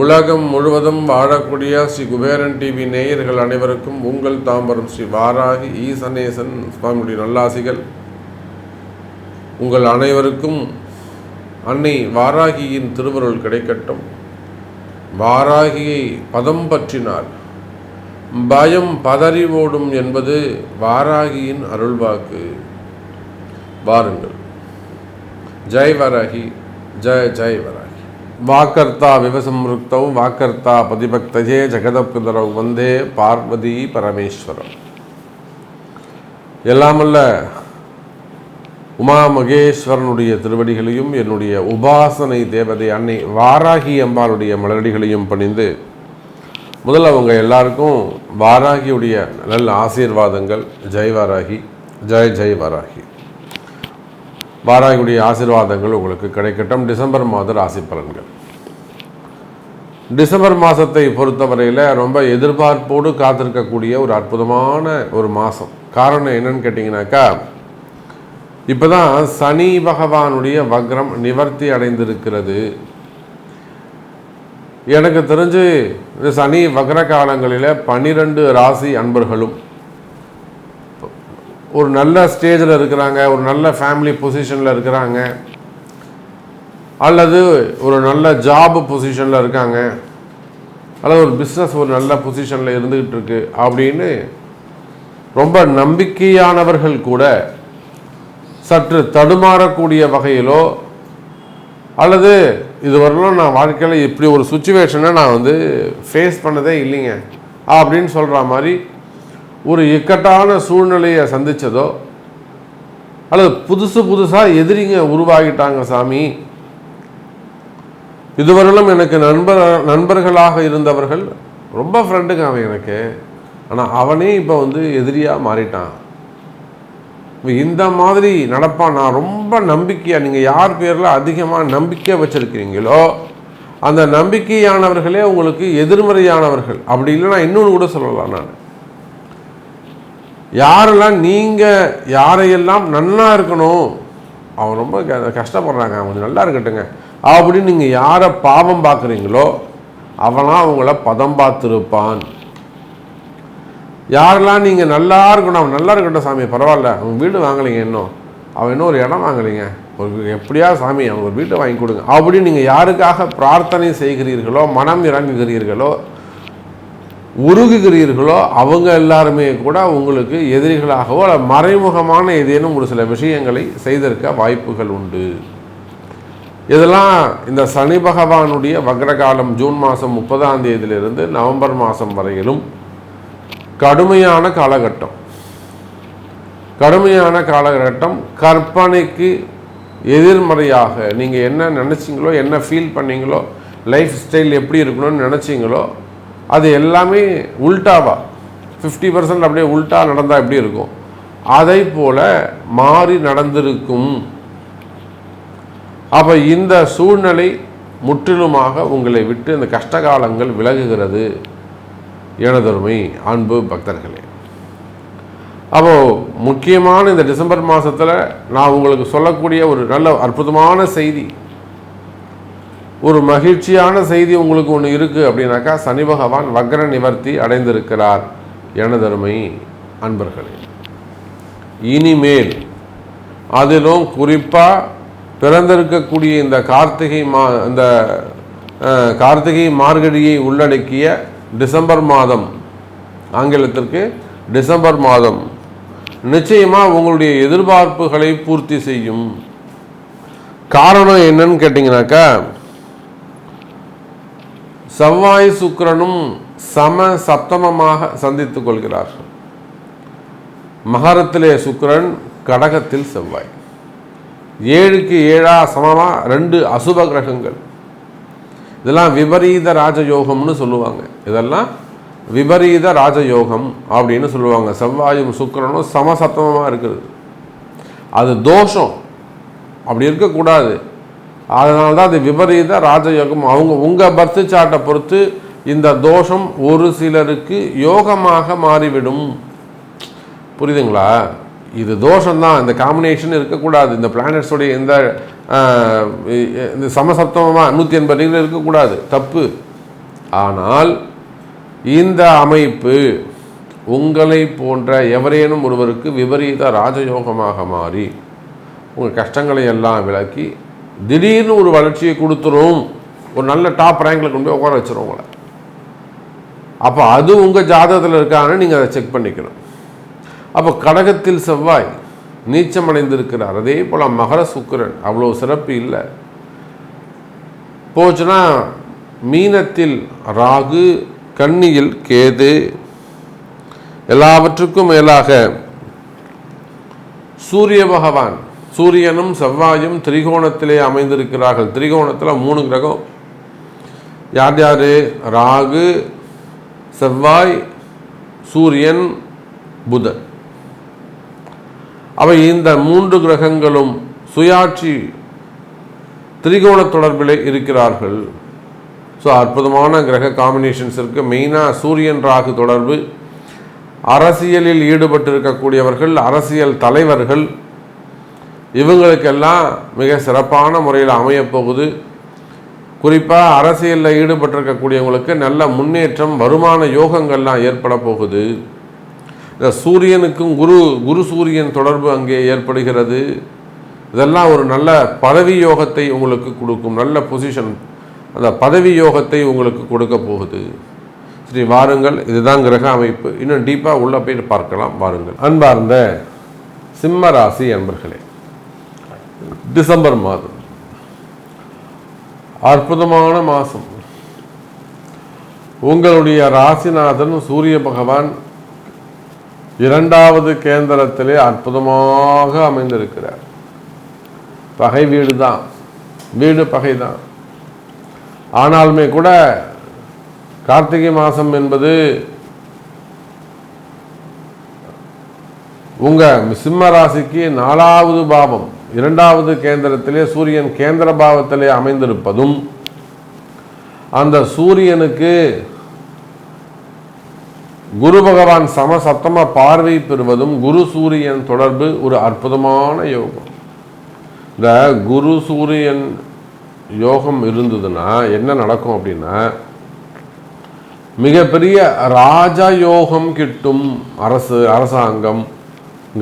உலகம் முழுவதும் வாழக்கூடிய ஸ்ரீ குபேரன் டிவி நேயர்கள் அனைவருக்கும் உங்கள் தாம்பரம் ஸ்ரீ வாராகி ஈசனேசன் சுவாமியுடைய நல்லாசிகள். உங்கள் அனைவருக்கும் அன்னை வாராகியின் திருவருள் கிடைக்கட்டும். வாராகியை பதம் பற்றினார் பயம் பதறி ஓடும் என்பது வாராகியின் அருள்வாக்கு. வாருங்கள். ஜெய் வராகி, ஜெய் ஜெய் வராகி. வாக்கர்த்தா விவசம்ருக்தௌ வாக்கர்த்தா பதிபக்தஜே ஜெகதப்குதரௌ வந்தே பார்வதி பரமேஸ்வரம். எல்லாமல்ல உமா மகேஸ்வரனுடைய திருவடிகளையும் என்னுடைய உபாசனை தேவதை அன்னை வாராகி அம்பாளுடைய மலரடிகளையும் பணிந்து முதல்ல அவங்க எல்லாருக்கும் வாராகியுடைய நல்ல ஆசீர்வாதங்கள். ஜெய் வாராகி, ஜெய் ஜெய் வாராகி. வாராகியுடைய ஆசீர்வாதங்கள் உங்களுக்கு கிடைக்கட்டும். டிசம்பர் மாத ராசி பலன்கள். டிசம்பர் மாதத்தை பொறுத்தவரையில் ரொம்ப எதிர்பார்ப்போடு காத்திருக்கக்கூடிய ஒரு அற்புதமான ஒரு மாதம். காரணம் என்னன்னு கேட்டிங்கனாக்கா, இப்போ தான் சனி பகவானுடைய வக்ரம் நிவர்த்தி அடைந்திருக்கிறது. எனக்கு தெரிஞ்சு இந்த சனி வக்ர காலங்களில் 12 ராசி அன்பர்களும் ஒரு நல்ல ஸ்டேஜில் இருக்கிறாங்க, ஒரு நல்ல ஃபேமிலி பொசிஷனில் இருக்கிறாங்க, அல்லது ஒரு நல்ல ஜாப் பொசிஷனில் இருக்காங்க, அல்லது ஒரு பிஸ்னஸ் ஒரு நல்ல பொசிஷனில் இருந்துக்கிட்டு இருக்கு அப்படின்னு ரொம்ப நம்பிக்கையானவர்கள் கூட சற்று தடுமாறக்கூடிய வகையிலோ, அல்லது இதுவரையிலும் நான் வாழ்க்கையில் இப்படி ஒரு சுச்சுவேஷனை நான் ஃபேஸ் பண்ணதே இல்லைங்க அப்படின்னு சொல்கிற மாதிரி ஒரு இக்கட்டான சூழ்நிலையை சந்தித்ததோ, அல்லது புதுசாக எதிரிங்க உருவாகிட்டாங்க சாமி, இதுவரையிலும் எனக்கு நண்பர்களாக இருந்தவர்கள் ரொம்ப ஃப்ரெண்டுங்க அவன் எனக்கு, ஆனால் அவனே இப்போ எதிரியாக மாறிட்டான், இந்த மாதிரி நடப்பான். நான் ரொம்ப நம்பிக்கையாக, நீங்கள் யார் பேரில் அதிகமாக நம்பிக்கை வச்சுருக்கிறீங்களோ அந்த நம்பிக்கையானவர்களே உங்களுக்கு எதிர்மறையானவர்கள். அப்படி இல்லைன்னா இன்னொன்று கூட சொல்லலாம், நான் யாரெல்லாம் நீங்கள் யாரையெல்லாம் நல்லா இருக்கணும், அவன் ரொம்ப கஷ்டப்படுறாங்க, அவங்க நல்லா இருக்கட்டுங்க அப்படின்னு நீங்கள் யாரை பாவம் பார்க்குறீங்களோ அவனாம் அவங்கள பதம் பார்த்துருப்பான். யாரெல்லாம் நீங்கள் நல்லா இருக்கணும், அவன் நல்லா இருக்கட்டும் சாமி பரவாயில்ல, அவன் வீடு வாங்கலைங்க, அவன் இன்னும் ஒரு இடம் வாங்கலைங்க, ஒரு எப்படியா சாமி அவங்க ஒரு வீட்டை வாங்கி கொடுங்க அப்படின்னு நீங்கள் யாருக்காக பிரார்த்தனை செய்கிறீர்களோ, மனம் இறங்குகிறீர்களோ, உருகுகிறீர்களோ, அவங்க எல்லாருமே கூட உங்களுக்கு எதிரிகளாகவோ மறைமுகமான ஏதேனும் ஒரு சில விஷயங்களை செய்திருக்க வாய்ப்புகள் உண்டு. இதெல்லாம் இந்த சனி பகவானுடைய வக்ரகாலம் ஜூன் மாதம் 30ஆம் தேதியிலிருந்து நவம்பர் மாதம் வரையிலும் கடுமையான காலகட்டம். கற்பனைக்கு எதிர்மறையாக நீங்கள் என்ன நினச்சிங்களோ, என்ன ஃபீல் பண்ணீங்களோ, லைஃப் ஸ்டைல் எப்படி இருக்கணும்னு நினச்சிங்களோ அது எல்லாமே உல்டாவா 50% அப்படியே உல்டா நடந்தால் எப்படி இருக்கும் அதை போல மாறி நடந்திருக்கும். அப்போ இந்த சூழ்நிலை முற்றிலுமாக உங்களை விட்டு இந்த கஷ்டகாலங்கள் விலகுகிறது எனதருமை அன்பு பக்தர்களே. அப்போது முக்கியமான இந்த டிசம்பர் மாதத்தில் நான் உங்களுக்கு சொல்லக்கூடிய ஒரு நல்ல அற்புதமான செய்தி, ஒரு மகிழ்ச்சியான செய்தி உங்களுக்கு ஒன்று இருக்குது அப்படின்னாக்கா, சனி பகவான் வக்ர நிவர்த்தி அடைந்திருக்கிறார் எனதருமை அன்பர்களே. இனிமேல் அதிலும் குறிப்பாக பிறந்திருக்கக்கூடிய இந்த கார்த்திகை மார்கழியை உள்ளடக்கிய டிசம்பர் மாதம், ஆங்கிலத்திற்கு டிசம்பர் மாதம் நிச்சயமாக உங்களுடைய எதிர்பார்ப்புகளை பூர்த்தி செய்யும். காரணம் என்னன்னு கேட்டிங்கனாக்கா, செவ்வாய் சுக்கிரனும் சம சப்தமமாக சந்தித்துக் கொள்கிறார்கள். மகரத்திலே சுக்கிரன், கடகத்தில் செவ்வாய், 7க்கு 7 சமமாக 2 அசுப கிரகங்கள். இதெல்லாம் விபரீத ராஜயோகம்னு சொல்லுவாங்க. இதெல்லாம் விபரீத ராஜயோகம் அப்படின்னு சொல்லுவாங்க. செவ்வாயும் சுக்கிரனும் சமசப்தமமாக இருக்குது, அது தோஷம், அப்படி இருக்கக்கூடாது. அதனால தான் அது விபரீத ராஜயோகம். உங்கள் பர்த் சார்ட்டை பொறுத்து இந்த தோஷம் ஒரு சிலருக்கு யோகமாக மாறிவிடும். புரியுதுங்களா? இது தோஷம்தான், இந்த காம்பினேஷன் இருக்கக்கூடாது, இந்த பிளானட்ஸோடைய இந்த சமசப்தமாக 180 டிகிரி இருக்கக்கூடாது, தப்பு. ஆனால் இந்த அமைப்பு உங்களை போன்ற எவரேனும் ஒருவருக்கு விபரீத ராஜயோகமாக மாறி உங்கள் கஷ்டங்களை எல்லாம் விளக்கி திடீர்னு ஒரு வளர்ச்சியை கொடுத்துரும், ஒரு நல்ல டாப் ரேங்கில் கொண்டு போய் உட்கார வச்சிரும் உங்களை. அப்போ அது உங்கள் ஜாதகத்தில் இருக்கான்னு நீங்கள் அதை செக் பண்ணிக்கணும். அப்போ கடகத்தில் செவ்வாய் நீச்சமடைந்திருக்கிறார், அதே போல் மகர சுக்கிரன் அவ்வளோ சிறப்பு இல்லை. போச்சுன்னா மீனத்தில் ராகு, கன்னியில் கேது, எல்லாவற்றுக்கும் மேலாக சூரிய பகவான், சூரியனும் செவ்வாயும் திரிகோணத்திலே அமைந்திருக்கிறார்கள். திரிகோணத்தில் 3 கிரகம் யார் யார்? ராகு, செவ்வாய், சூரியன், புதன். அவை இந்த 3 கிரகங்களும் சுயாட்சி திரிகோண தொடர்பில் இருக்கிறார்கள். ஸோ அற்புதமான கிரக காம்பினேஷன்ஸ் இருக்குது. மெயினாக சூரியன் ராகு தொடர்பு, அரசியலில் ஈடுபட்டிருக்கக்கூடியவர்கள், அரசியல் தலைவர்கள், இவங்களுக்கெல்லாம் மிக சிறப்பான முறையில் அமையப்போகுது. குறிப்பாக அரசியலில் ஈடுபட்டிருக்கக்கூடியவங்களுக்கு நல்ல முன்னேற்றம், வருமான யோகங்கள்லாம் ஏற்பட போகுது. இந்த சூரியனுக்கும் குரு சூரியன் தொடர்பு அங்கே ஏற்படுகிறது. இதெல்லாம் ஒரு நல்ல பதவி யோகத்தை உங்களுக்கு கொடுக்கும், நல்ல பொசிஷன், அந்த பதவி யோகத்தை உங்களுக்கு கொடுக்க போகுது. சரி, வாருங்கள், இதுதான் கிரக அமைப்பு. இன்னும் டீப்பாக உள்ளே போயிட்டு பார்க்கலாம், வாருங்கள். அன்பார்ந்த சிம்ம ராசி அன்பர்களே, டிசம்பர் மாதம் அற்புதமான மாதம். உங்களுடைய ராசிநாதன் சூரிய பகவான் 2வது கேந்திரத்திலே அற்புதமாக அமைந்திருக்கிறார். பகை வீடு தான், வீடு பகை தான். ஆனாலுமே கூட கார்த்திகை மாதம் என்பது உங்கள் சிம்ம ராசிக்கு 4வது பாவம், 2வது கேந்திரத்திலே சூரியன் கேந்திர பாவத்திலே அமைந்திருப்பதும், அந்த சூரியனுக்கு குரு பகவான் சமசப்தம பார்வை பெறுவதும், குரு சூரியன் தொடர்பு ஒரு அற்புதமான யோகம். இந்த குரு சூரியன் யோகம் இருந்ததுன்னா என்ன நடக்கும் அப்படின்னா, மிகப்பெரிய ராஜயோகம் கிட்டும். அரசாங்கம்,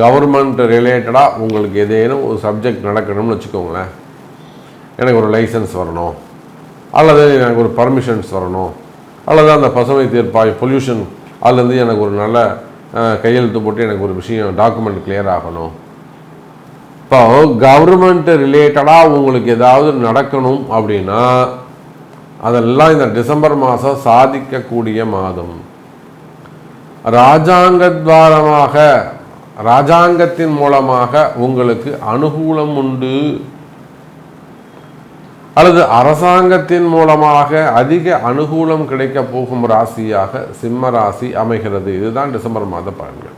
கவர்மெண்ட் ரிலேட்டடாக உங்களுக்கு ஏதேனும் ஒரு சப்ஜெக்ட் நடக்கணும்னு வச்சுக்கோங்களேன். எனக்கு ஒரு லைசன்ஸ் வரணும், அல்லது எனக்கு ஒரு பர்மிஷன்ஸ் வரணும், அல்லது அந்த பசுமை தீர்ப்பாய் பொல்யூஷன் அதுலேருந்து எனக்கு ஒரு நல்ல கையெழுத்து போட்டு எனக்கு ஒரு விஷயம் டாக்குமெண்ட் கிளியர் ஆகணும். இப்போ கவர்மெண்ட் ரிலேட்டடாக உங்களுக்கு ஏதாவது நடக்கணும் அப்படின்னா அதெல்லாம் இந்த டிசம்பர் மாதம் சாதிக்கக்கூடிய மாதம். ராஜாங்கத்வாரமாக, ராஜாங்கத்தின் மூலமாக உங்களுக்கு அனுகூலம் உண்டு, அல்லது அரசாங்கத்தின் மூலமாக அதிக அனுகூலம் கிடைக்க போகும் ராசியாக சிம்ம ராசி அமைகிறது. இதுதான் டிசம்பர் மாத பலன்கள்.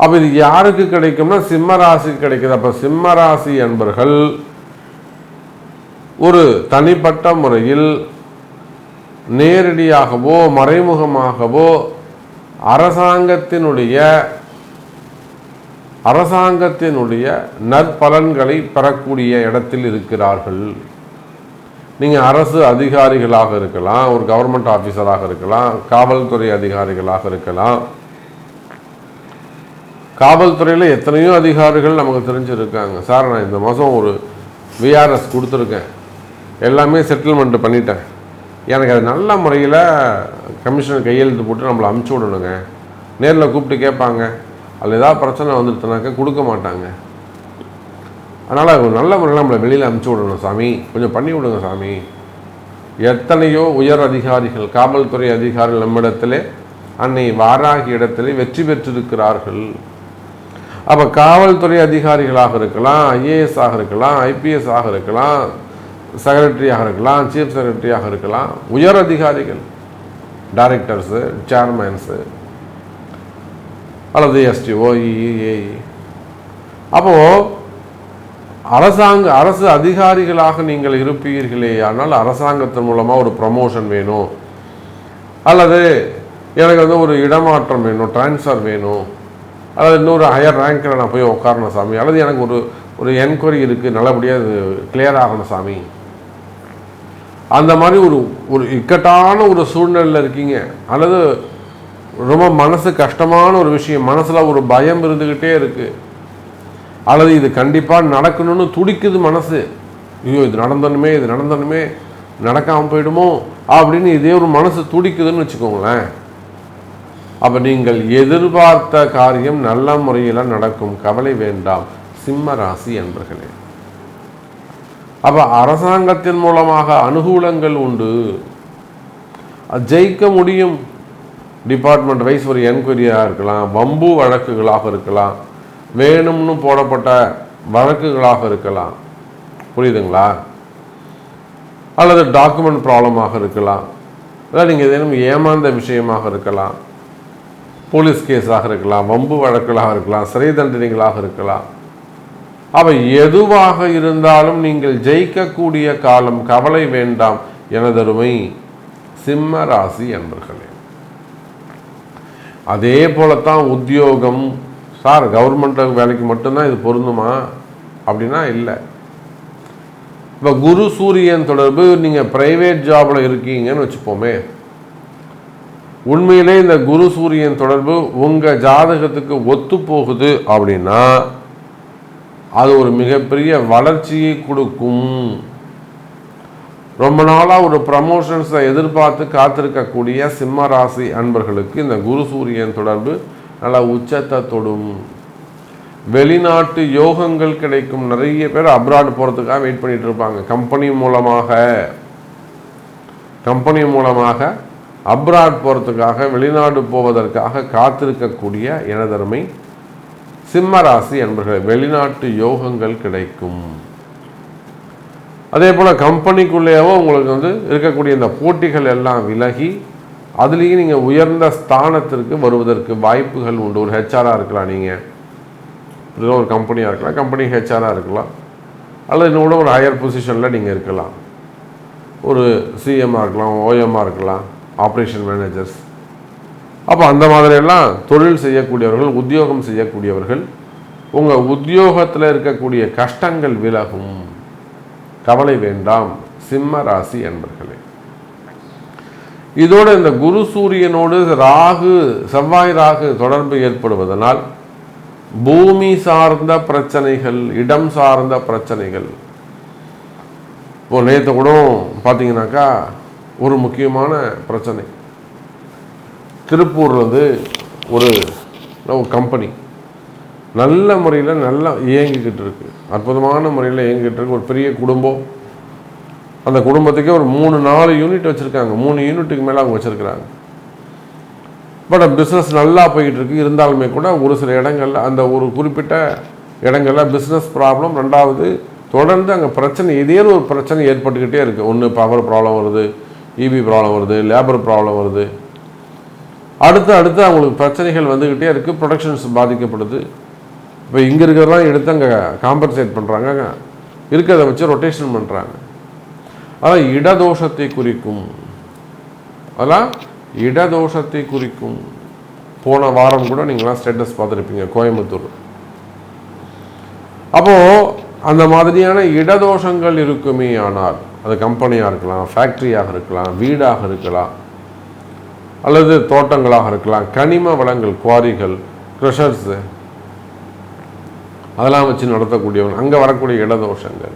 அப்போ இது யாருக்கு கிடைக்கும்னா சிம்ம ராசிக்கு கிடைக்குது. அப்போ சிம்ம ராசி என்பர்கள் ஒரு தனிப்பட்ட முறையில் நேரடியாகவோ மறைமுகமாகவோ அரசாங்கத்தினுடைய நற்பலன்களை பெறக்கூடிய இடத்தில் இருக்கிறார்கள். நீங்கள் அரசு அதிகாரிகளாக இருக்கலாம், ஒரு கவர்மெண்ட் ஆஃபீஸராக இருக்கலாம், காவல்துறை அதிகாரிகளாக இருக்கலாம். காவல்துறையில் எத்தனையோ அதிகாரிகள் நமக்கு தெரிஞ்சிருக்காங்க. சார், நான் இந்த மாதம் ஒரு விஆர்எஸ் கொடுத்துருக்கேன், எல்லாமே செட்டில்மெண்ட் பண்ணிட்டேன், எனக்கு அது நல்ல முறையில் கமிஷனர் கையெழுத்து போட்டு நம்மளை அமுச்சு விடணுங்க. நேரில் கூப்பிட்டு கேட்பாங்க, அதில் ஏதாவது பிரச்சனை வந்துடுச்சுனாக்கா கொடுக்க மாட்டாங்க. அதனால் நல்ல முறையில் நம்மளை வெளியில் அமுச்சு விடணும் சாமி, கொஞ்சம் பண்ணி விடுங்க சாமி. எத்தனையோ உயர் அதிகாரிகள், காவல்துறை அதிகாரிகள் நம்மிடத்திலே அன்னை வாராகி இடத்திலே வெற்றி பெற்றிருக்கிறார்கள். அப்போ காவல்துறை அதிகாரிகளாக இருக்கலாம், ஐஏஎஸ் ஆக இருக்கலாம், ஐபிஎஸ் ஆக இருக்கலாம், செக்ரட்டரியாக இருக்கலாம், சீஃப் செக்ரட்டரியாக இருக்கலாம், உயர் அதிகாரிகள், டைரக்டர்ஸு, சேர்மேன்ஸு, அல்லது எஸ்டிஓ, ஏஇ. அப்போது அரசு அதிகாரிகளாக நீங்கள் இருப்பீர்களே, ஆனால் அரசாங்கத்தின் மூலமாக ஒரு ப்ரமோஷன் வேணும், அல்லது எனக்கு ஒரு இடமாற்றம் வேணும், டிரான்ஸ்ஃபர் வேணும், அல்லது இன்னொரு ஹையர் ரேங்கில் நான் போய் உட்காரணும் சாமி, அல்லது எனக்கு ஒரு என்கொயரி இருக்குது, நல்லபடியாக அது கிளியர் ஆகணும் சாமி. அந்த மாதிரி ஒரு இக்கட்டான ஒரு சூழ்நிலையில் இருக்கீங்க, அல்லது ரொம்ப மனசு கஷ்டமான ஒரு விஷயம், மனசில் ஒரு பயம் இருந்துக்கிட்டே இருக்குது, அல்லது இது கண்டிப்பாக நடக்கணும்னு துடிக்குது மனசு, ஐயோ இது நடந்தனுமே நடக்காமல் போயிடுமோ அப்படின்னு இதே ஒரு மனசு துடிக்குதுன்னு வச்சுக்கோங்களேன். அப்போ நீங்கள் எதிர்பார்த்த காரியம் நல்ல முறையில் நடக்கும், கவலை வேண்டாம் சிம்ம ராசி என்பர்களே. அப்போ அரசாங்கத்தின் மூலமாக அனுகூலங்கள் உண்டு, ஜெயிக்க முடியும். டிபார்ட்மெண்ட் வைஸ் ஒரு என்கொயரியாக இருக்கலாம், வம்பு வழக்குகளாக இருக்கலாம், வேணும்னு போடப்பட்ட வழக்குகளாக இருக்கலாம், புரியுதுங்களா? அல்லது டாக்குமெண்ட் ப்ராப்ளமாக இருக்கலாம், அதாவது நீங்கள் ஏதேனும் ஏமாந்த விஷயமாக இருக்கலாம், போலீஸ் கேஸாக இருக்கலாம், வம்பு வழக்குகளாக இருக்கலாம், சிறை தண்டனைகளாக இருக்கலாம். அவை எதுவாக இருந்தாலும் நீங்கள் ஜெயிக்கக்கூடிய காலம், கவலை வேண்டாம் எனதருமை சிம்ம ராசி என்பர்களே. அதே போலத்தான் உத்தியோகம். சார் கவர்மெண்ட் வேலைக்கு மட்டும்தான் இது பொருந்துமா அப்படின்னா இல்லை. இப்போ குரு சூரியன் தொடர்பு, நீங்கள் ப்ரைவேட் ஜாபில் இருக்கீங்கன்னு வச்சுப்போமே, உண்மையிலே இந்த குரு சூரியன் தொடர்பு உங்கள் ஜாதகத்துக்கு ஒத்து போகுது அப்படின்னா அது ஒரு மிகப்பெரிய வளர்ச்சியை கொடுக்கும். ரொம்ப நாளாக ஒரு ப்ரமோஷன்ஸை எதிர்பார்த்து காத்திருக்கக்கூடிய சிம்ம ராசி அன்பர்களுக்கு இந்த குரு சூரியன் தொடர்பு நல்லா உச்சத்தை தொடும். வெளிநாட்டு யோகங்கள் கிடைக்கும். நிறைய பேர் அப்ராட் போகிறதுக்காக வெயிட் பண்ணிட்டு இருப்பாங்க. கம்பெனி மூலமாக அப்ராட் போகிறதுக்காக, வெளிநாடு போவதற்காக காத்திருக்கக்கூடிய எனதருமை சிம்ம ராசி என்பர்கள் வெளிநாட்டு யோகங்கள் கிடைக்கும். அதே போல் கம்பெனிக்குள்ளேயோ உங்களுக்கு இருக்கக்கூடிய இந்த போட்டிகள் எல்லாம் விலகி அதுலேயும் நீங்கள் உயர்ந்த ஸ்தானத்திற்கு வருவதற்கு வாய்ப்புகள் உண்டு. ஒரு ஹெச்ஆராக இருக்கலாம், நீங்கள் ஒரு கம்பெனியாக இருக்கலாம், கம்பெனி ஹெச்ஆராக இருக்கலாம், அல்லது இன்னொரு ஒரு ஹையர் பொசிஷனில் நீங்கள் இருக்கலாம். ஒரு சிஎம்மாக இருக்கலாம், ஓஎம்மாக இருக்கலாம், ஆப்ரேஷன் மேனேஜர்ஸ். அப்போ அந்த மாதிரியெல்லாம் தொழில் செய்யக்கூடியவர்கள், உத்தியோகம் செய்யக்கூடியவர்கள், உங்கள் உத்தியோகத்தில் இருக்கக்கூடிய கஷ்டங்கள் விலகும், கவலை வேண்டாம் சிம்ம ராசி என்பர்களே. இதோடு இந்த குரு சூரியனோடு செவ்வாய் ராகு தொடர்பு ஏற்படுவதனால் பூமி சார்ந்த பிரச்சனைகள், இடம் சார்ந்த பிரச்சனைகள். இப்போ நேற்று கூட பார்த்தீங்கன்னாக்கா ஒரு முக்கியமான பிரச்சனை, திருப்பூர்லேருந்து ஒரு கம்பெனி நல்ல முறையில் நல்லா இயங்கிக்கிட்டு இருக்கு, அற்புதமான முறையில் இயங்கிக்கிட்டு இருக்கு. ஒரு பெரிய குடும்பம், அந்த குடும்பத்துக்கே ஒரு 3-4 யூனிட் வச்சுருக்காங்க, 3 யூனிட்டுக்கு மேலே அவங்க வச்சுருக்கிறாங்க. பட் பிஸ்னஸ் நல்லா போய்கிட்டு இருக்கு. இருந்தாலுமே கூட ஒரு சில இடங்களில், அந்த ஒரு குறிப்பிட்ட இடங்களில் பிஸ்னஸ் ப்ராப்ளம், ரெண்டாவது தொடர்ந்து அங்கே பிரச்சனை, ஏதேனும் ஒரு பிரச்சனை ஏற்பட்டுக்கிட்டே இருக்குது. ஒன்று பவர் ப்ராப்ளம் வருது, இபி ப்ராப்ளம் வருது, லேபர் ப்ராப்ளம் வருது, அடுத்து அவங்களுக்கு பிரச்சனைகள் வந்துக்கிட்டே இருக்குது, ப்ரொடக்ஷன்ஸ் பாதிக்கப்படுது. இப்போ இங்கே இருக்கிறதெல்லாம் எடுத்து அங்கே காம்பன்சேட் பண்ணுறாங்க, இருக்கிறத வச்சு ரொட்டேஷன் பண்ணுறாங்க. அதான் இடதோஷத்தை குறிக்கும், அதெல்லாம் இடதோஷத்தை குறிக்கும். போன வாரம் கூட நீங்களாம் ஸ்டேட்டஸ் பார்த்துருப்பீங்க கோயம்புத்தூர். அப்போது அந்த மாதிரியான இடதோஷங்கள் இருக்குமே ஆனால், அது கம்பெனியாக இருக்கலாம், ஃபேக்ட்ரியாக இருக்கலாம், வீடாக இருக்கலாம், அல்லது தோட்டங்களாக இருக்கலாம், கனிம வளங்கள், குவாரிகள், க்ரஷர்ஸு, அதெல்லாம் வச்சு நடத்தக்கூடியவங்க, அங்கே வரக்கூடிய இடதோஷங்கள்,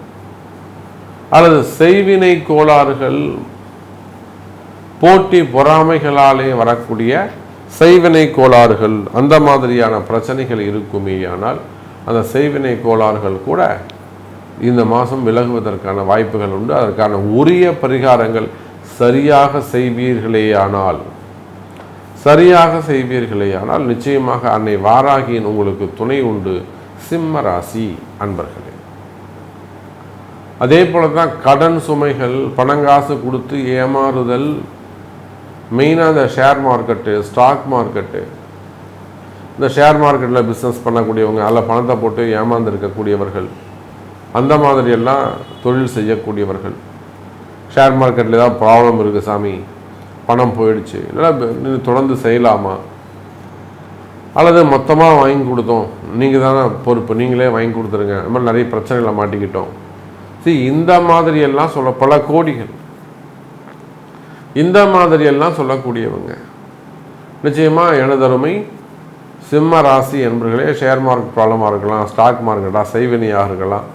அல்லது செய்வினை கோளாறுகள், போட்டி பொறாமைகளாலே வரக்கூடிய செய்வினை கோளாறுகள், அந்த மாதிரியான பிரச்சனைகள் இருக்குமே ஆனால் அந்த செய்வினை கோளாறுகள் கூட இந்த மாதம் விலகுவதற்கான வாய்ப்புகள் உண்டு. அதற்கான உரிய பரிகாரங்கள் சரியாக செய்வீர்களேயானால் நிச்சயமாக அன்னை வாராகியின் உங்களுக்கு துணை உண்டு சிம்ம ராசி அன்பர்களே. அதே போல தான் கடன் சுமைகள், பணங்காசு கொடுத்து ஏமாறுதல், மெயினாக இந்த ஷேர் மார்க்கெட்டு, ஸ்டாக் மார்க்கெட்டு, இந்த ஷேர் மார்க்கெட்டில் பிஸ்னஸ் பண்ணக்கூடியவங்க, அதில் பணத்தை போட்டு ஏமாந்துருக்கக்கூடியவர்கள், அந்த மாதிரியெல்லாம் தொழில் செய்யக்கூடியவர்கள், ஷேர் மார்க்கெட்டில் ஏதாவது ப்ராப்ளம் இருக்குது சாமி, பணம் போயிடுச்சு, இல்லை தொடர்ந்து செய்யலாமா, அல்லது மொத்தமாக வாங்கி கொடுத்தோம், நீங்கள் தானே பொறுப்பு, நீங்களே வாங்கி கொடுத்துருங்க, அது மாதிரி நிறைய பிரச்சனைகளை மாட்டிக்கிட்டோம். இந்த மாதிரியெல்லாம் பல கோடிகள் இந்த மாதிரியெல்லாம் சொல்லக்கூடியவங்க. நிச்சயமாக எனதருமை சிம்ம ராசி என்பர்களே, ஷேர் மார்க்கெட் ப்ராப்ளமாக இருக்கலாம், ஸ்டாக் மார்க்கெட்டாக செய்வினையாக இருக்கலாம்,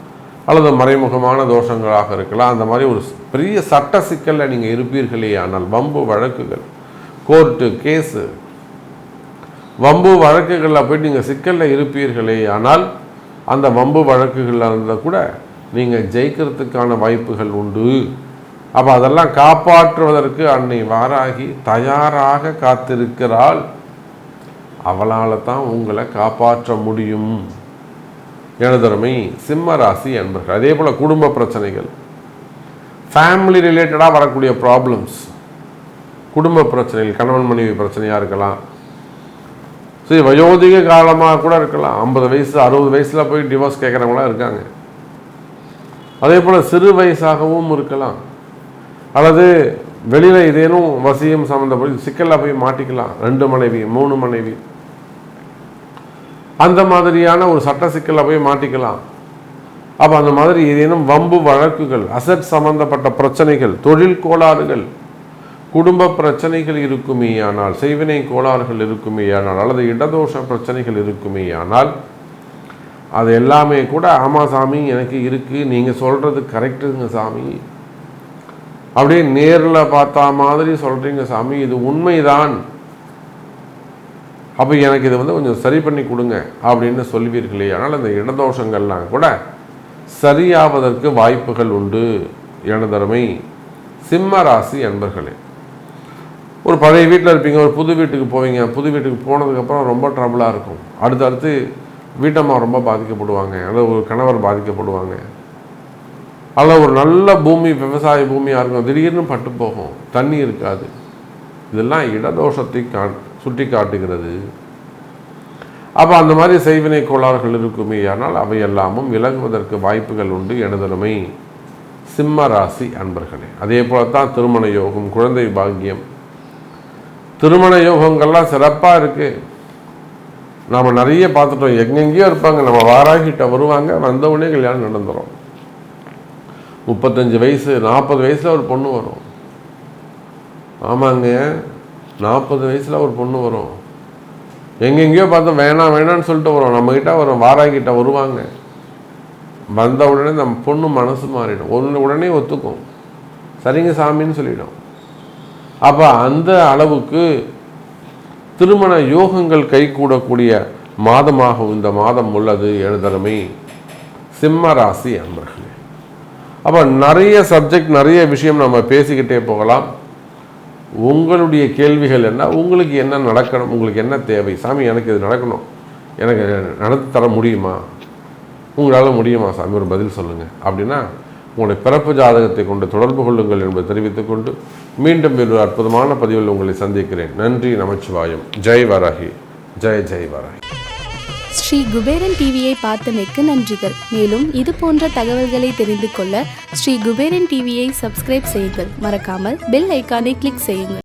அல்லது மறைமுகமான தோஷங்களாக இருக்கலாம். அந்த மாதிரி ஒரு பெரிய சட்ட சிக்கலில் நீங்கள் இருப்பீர்களே ஆனால், வம்பு வழக்குகள், கோர்ட்டு கேஸு, வம்பு வழக்குகளில் போய்ட்டு நீங்கள் சிக்கலில் இருப்பீர்களே ஆனால், அந்த வம்பு வழக்குகளில் இருந்தால் கூட நீங்கள் ஜெயிக்கிறதுக்கான வாய்ப்புகள் உண்டு. அப்போ அதெல்லாம் காப்பாற்றுவதற்கு அன்னை வாராகி தயாராக காத்திருக்கிறாள். அவளால் தான் உங்களை காப்பாற்ற முடியும். எனதருமை சிம்ம ராசி அன்பர்கள். அதே போல் குடும்ப பிரச்சனைகள், ஃபேமிலி ரிலேட்டடாக வரக்கூடிய ப்ராப்ளம்ஸ், குடும்ப பிரச்சனைகள், கணவன் மனைவி பிரச்சனையாக இருக்கலாம், சரி வயோதிக காலமாக கூட இருக்கலாம். 50 வயசு 60 வயசில் போய் டிவோர்ஸ் கேட்குறவங்களாம் இருக்காங்க. அதே போல் சிறு வயசாகவும் இருக்கலாம், அல்லது வெளியில் ஏதேனும் வசியம் சம்மந்தப்பட்ட சிக்கலில் போய் மாட்டிக்கலாம். 2 மனைவி 3 மனைவி அந்த மாதிரியான ஒரு சட்ட சிக்கலில் போய் மாட்டிக்கலாம். அப்போ அந்த மாதிரி ஏதேனும் வம்பு வழக்குகள், அசட் சம்பந்தப்பட்ட பிரச்சனைகள், தொழில் கோளாறுகள், குடும்ப பிரச்சனைகள் இருக்குமேயானால், செய்வினை கோளாறுகள் இருக்குமேயானால், அல்லது இடதோஷ பிரச்சனைகள் இருக்குமேயானால், அது எல்லாமே கூட ஆமாம் சாமி எனக்கு இருக்குது, நீங்கள் சொல்கிறது கரெக்டுங்க சாமி, அப்படியே நேரில் பார்த்தா மாதிரி சொல்கிறீங்க சாமி, இது உண்மைதான், அப்போ எனக்கு இது கொஞ்சம் சரி பண்ணி கொடுங்க அப்படின்னு சொல்வீர்களே. ஆனால் அந்த இடதோஷங்கள்லாம் கூட சரியாவதற்கு வாய்ப்புகள் உண்டு. எனதருமை சிம்ம ராசி அன்பர்களே, ஒரு பழைய வீட்டில் இருப்பீங்க, ஒரு புது வீட்டுக்கு போவீங்க. புது வீட்டுக்கு போனதுக்கப்புறம் ரொம்ப ட்ரபிளாக இருக்கும். அடுத்தடுத்து வீட்டம்மா ரொம்ப பாதிக்கப்படுவாங்க, அல்லது ஒரு கணவர் பாதிக்கப்படுவாங்க, அல்லது ஒரு நல்ல பூமி, விவசாய பூமியாக இருக்கும், திடீர்னு பட்டு போகும், தண்ணி இருக்காது. இதெல்லாம் இடதோஷத்தை சுட்டி காட்டுகிறது. அப்போ அந்த மாதிரி செய்வினை கோளாறுகள் இருக்குமே ஆனால் அவையெல்லாமும் விலகுவதற்கு வாய்ப்புகள் உண்டு. எனதருமை சிம்ம ராசி அன்பர்களே. அதே போலத்தான் திருமண யோகம், குழந்தை பாக்கியம், திருமண யோகங்கள்லாம் சிறப்பாக இருக்குது. நாம் நிறைய பார்த்துட்டோம், எங்கெங்கேயோ இருப்பாங்க, நம்ம வாராகிட்ட வருவாங்க, வந்தவுடனே கல்யாணம் நடந்துடும். 35 வயசு 40 வயசில் ஒரு பொண்ணு வரும். ஆமாங்க, 40 வயசில் ஒரு பொண்ணு வரும். எங்கெங்கேயோ பார்த்தோம், வேணாம் வேணான்னு சொல்லிட்டு வரும், நம்மக்கிட்ட வரும், வாராகிட்ட வருவாங்க. வந்த உடனே நம்ம பொண்ணு மனசு மாறிடும், உடனே ஒத்துக்கும், சரிங்க சாமின்னு சொல்லிடும். அப்போ அந்த அளவுக்கு திருமண யோகங்கள் கைகூடக்கூடிய மாதமாக இந்த மாதம் உள்ளது. எனதருமை சிம்ம ராசி அன்பர்களே. அப்போ நிறைய சப்ஜெக்ட், நிறைய விஷயம் நம்ம பேசிக்கிட்டே போகலாம். உங்களுடைய கேள்விகள் என்ன, உங்களுக்கு என்ன நடக்கணும், உங்களுக்கு என்ன தேவை, சாமி எனக்கு இது நடக்கணும், எனக்கு நடத்தி தர முடியுமா, உங்களால் முடியுமா சாமி, ஒரு பதில் சொல்லுங்கள் அப்படின்னா உங்களுடைய பிறப்பு ஜாதகத்தை கொண்டு தொடர்பு கொள்ளுங்கள் என்பதை தெரிவித்துக்கொண்டு மீண்டும் ஒரு அற்புதமான பதிவில் உங்களை சந்திக்கிறேன். நன்றி, நமச்சிவாயம். ஜெய் வராகி, ஜெய் ஜெய் வராகி. ஸ்ரீ குபேரன் டிவியை பார்த்தமைக்கு நன்றிகள். மேலும் இது போன்ற தகவல்களை தெரிந்து கொள்ள ஸ்ரீ குபேரன் டிவியை சப்ஸ்கிரைப் செய்யுங்கள். மறக்காமல் பெல் ஐக்கானை கிளிக் செய்யுங்கள்.